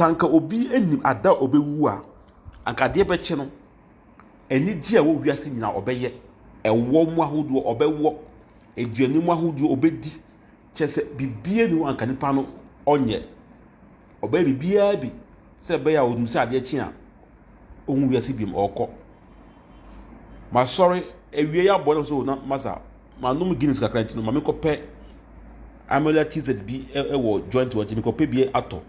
sanka obi enim ada obewu a anka de beche no eni gi a wo wiase nyina obeye ewo mu ahodo obewo eduani mu ahodo obedi chese bibie ni anka nipa no onye obe bibia bi se be ya odum se ade chi a ohun wiase bim okọ ma sorry ewie ya bo so na masa manum Guinness kakra nti no ma me kopɛ Amelia TZB ewo joint watch me kopɛ bie ato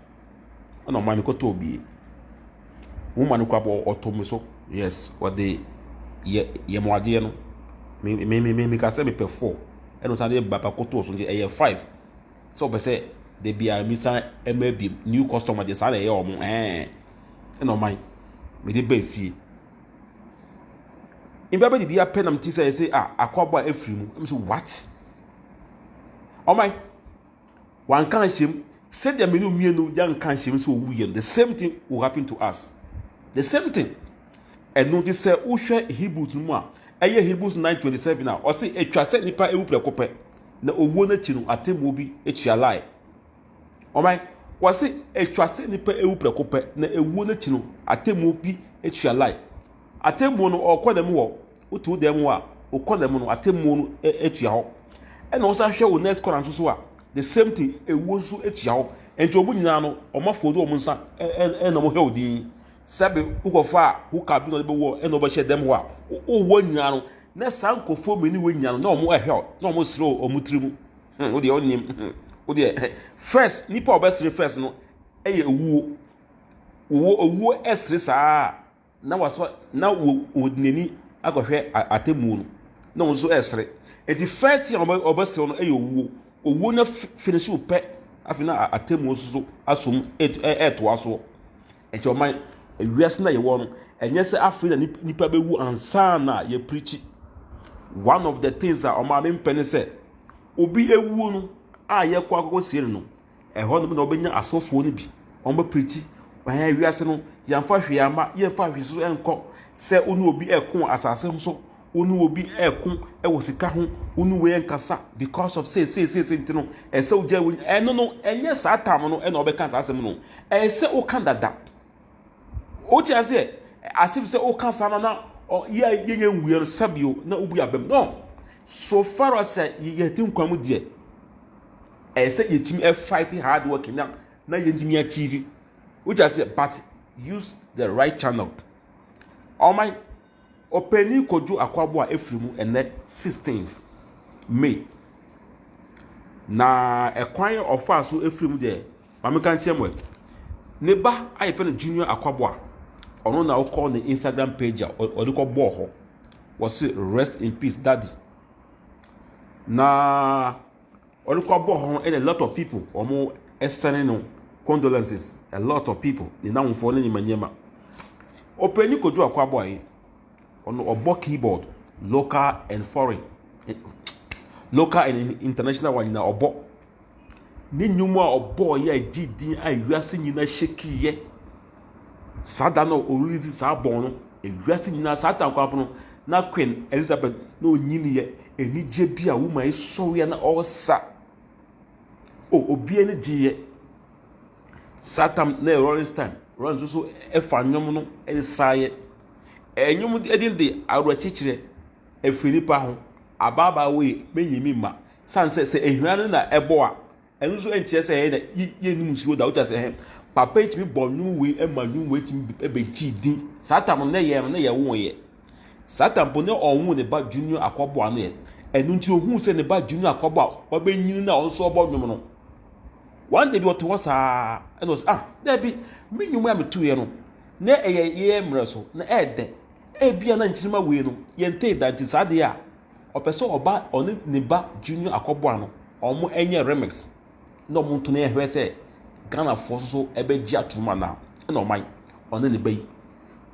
ana ma me koto bie woman ko abo otom so yes what the ye mo ade no me ka se me pe 4 eno tan de baba koto so nje 5 so be se de bia mi san MB new customer de san e omo eno mai me de ba fie in baba did ya penam ti say akwaba afiri mu me say what oh my one kan him said ya menu mienu yan kan him so wuye the same thing will happen to us the same thing and notice say wo hwe Hebrews mu a eye Hebrews 9:27 na o say etwa say nipa ewu prekope na owo na chi no atemo bi etua lie oh my wo say etwa say nipa ewu prekope na ewu na chi no atemo bi etua lie atemo no okodem wo otu dem a okodem no atemo no etua ho e na wo sa hwe wo next corner so a the same thing ewu so etua ho enti obu nyina no omafodo omu nsa na mo hwe odin sabe ukofa huka bi no be wo e no be hye dem ho a wo nyina no na sankofo meni wo nyina no na omo ehwe na omo siro omu trimu wo de onim wo de first nipa obesire first no eye ewu esre saa na waso na wodneni agohwe atemu no na onzo esre enti first year obesire no eye owu na finish upe afina atemu so asom eto aso enti o man ewiase na ye wo no enye se afina nipa bewu ansa na ye preach one of the things that o ma me mpene se obi ewu no a ye kwa akoko sie no eho no na obenya asofo no bi o ma preach wa ewiase no yamfa hwe ama ye fa hwe so enko se onu obi ekon asase ho so onu obi ekon ewo sika ho onu we enkasa because of say ntino ese oja we eno no enye satam no ena obeka asase no ese o kan dada o ti ase asif se o kan sana na ye nwuye no sabio na obu abem no so far as ye tin kwamu de ese yetimi fight hard work na yentimi achieve o ti ase but use the right channel all my openi koju akwabo a efrimu ene 16th May na ekwan ofa so efrimu de mameka nchemwe ne ba ayefe no junior akwabo a ono na wo the Instagram page o de ko bo ho was rest in peace daddy na o de ko bo ho and a lot of people omo extending no condolences a lot of people ni na wonfo ni manyema openi koju akwabo ayi ono obo keyboard local and foreign local and international one na obo ni nyumu a obo ya gidi ayiase nyina shekiye sada no orisi sabon no ewiase nyina satan kwapo no na Queen Elizabeth no onyiniye enije bia woman iso ya na osa obi ene diye satan na Rolling Stone run so efa nyom no esaye enyum edin de awrachichire efiripa ho ababa we menyimi ma sanse se ehwan na ebo a enu so entie se na ye nim suo da uta se papa etimi bonu we emanum we etimi ebechi din satam na ye wo ye satam bo ne onwu ne ba junior akobo anu ye enu nti ohun se ne ba junior akobo wa be nyin na onso obo nwom no one day bi oto wasa eno there be menyum ya metu ye no na ye mreso na ede ebia na nchirima we no yente danti sade a opeso oba oni ne ba junior akobo anu omo enye remix na omo to na ehwe se Ghana force so ebeji atuma na na oman oni ne bai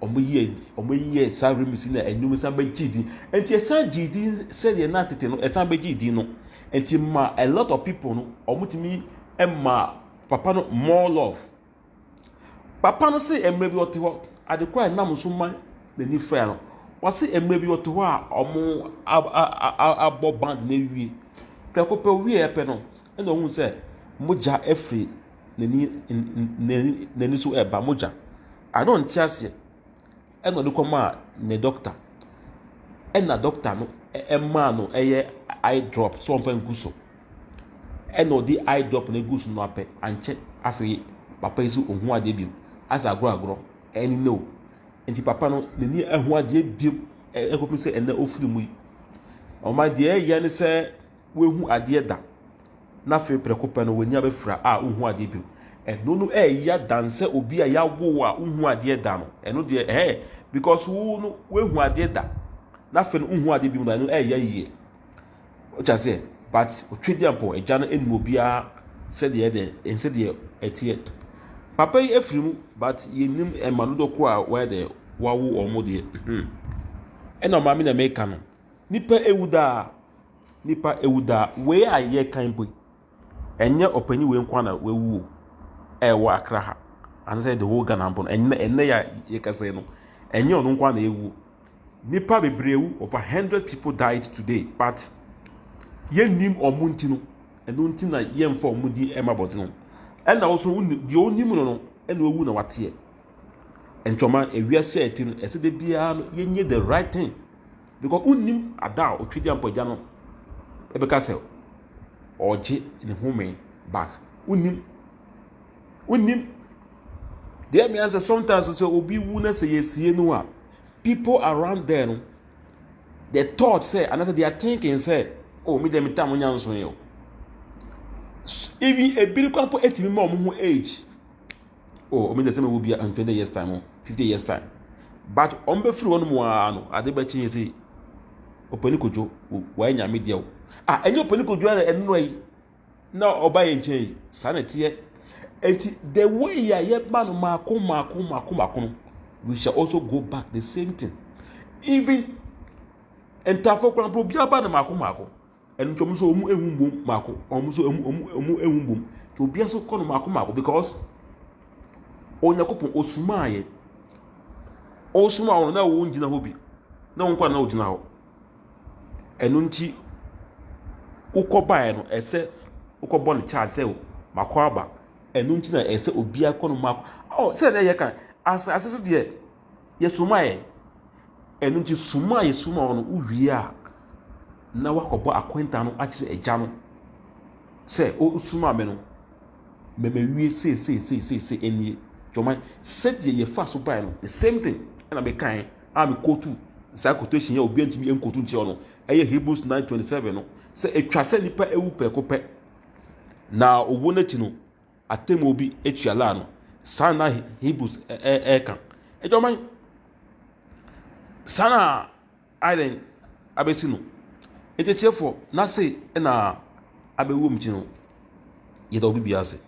omo ye sa remix na enum sa beji di enti esa gidi se de na tete no esa beji di no enti ma a lot of people no omo timi emma papa no more love papa no say emre bi ote ho adekwa nam so man na ni fa no wo say emre bi ote ho a omo abo band na wie prekope wie epe no na ohun say moja efri n'ani so ɛba mogya ano nte ase ɛna ɔde kɔma ne doctor ɛna doctor no ɛma no ɛyɛ eye drop so ɔmfa ngu so ɛna ɔde eye drop no gu so no apɛ ankyɛ afei papa yi so ohun adeɛ bi asa agorɔ ɛni no nti papa no n'ani ɛho adeɛ bi ɛkɔpem sɛ ɛnɛ ofiri mu yi ɔma deɛ ɛyɛ ne sɛ wehu adeɛ da na afei prɛko pɛ no w'ani abɛfira a wohu adeɛ bi ɛno no ɛyɛ dansɛ obi a yɛawo a wohu adeɛ da no ɛno deɛ because wo no wehu adeɛ da na afei no wohu adeɛ bi mu na ɛno ɛyɛ yie ɔkya sɛ but otwedeɛ mpɔ agya no anim obiara sɛdeɛ ɛteɛ papa yi afiri mu but yɛnim ɛma no dɔko a wɔyɛ dɛ wawo ɔmo deɛ ɛna ɔmaame na mɛka no nipa ewu daa wei a yɛ kan bo ɛnyɛ ɔpanyi wei nkwa na wewu ɛwɔ Accra ha anasɛ the whole Ghana mpo no ɛnɛ ya yɛkasa no ɛnyɛ ɔno nkwa na ewu nipa bebree wu over 100 people died today but yɛnnim ɔmo nti no ɛno nti na yɛmfa ɔmo di ɛma bɔde no ɛna ɔso deɛ onim no ɛna owu na wateɛ ntɔma ewiase a ɛti no ɛsɛ de biara no yɛnyɛ the right thing because unnim ada a otwedi ampɔgya no ɛbɛka sɛ ɔgye ne home back unnim deɛ me answer sometimes sɛ obi wu na sɛ yɛsie no a people around there no the thought say and they are thinking say oh me dem tam nya nso yo even ebiri kwampo etimi ma omo age oh me dem say me will be 20 years time 50 years time but on be free one mo ano ade ba chi say opani kojo wa nya me dia enye opani kojo na enno yi na oba ye nchen sanete enti the way ya ye ba no mako we shall also go back the same thing even entafo kwampo bia ba na mako enu ntom so omu ehumbom mako omu so omu ehumbom to bia so kono mako because onyakopon osumaaye osuma na wo ngina ho bi na wo nkwa na ogina ho enu nti ukobae no ese ukobo ne charge se mako aba enu nti na ese obia kono mako se na ye kan ase so de ye sumaaye enu nti sumaaye suma no uwie a na wakobo akwenta no akire agya no se o suma me no memewie se enie joma said ye fa so buy no the same thing and be kan am kotu sa quotation ya obi antimi enkotu nche no eye Hebrews 9:27 no se etwa se nipa ewu pekopɛ na owo na ti no atem obi etuala no sana Hebrews kan joma sana island abesi no etechefo na se na abewu mti no ye da obi biase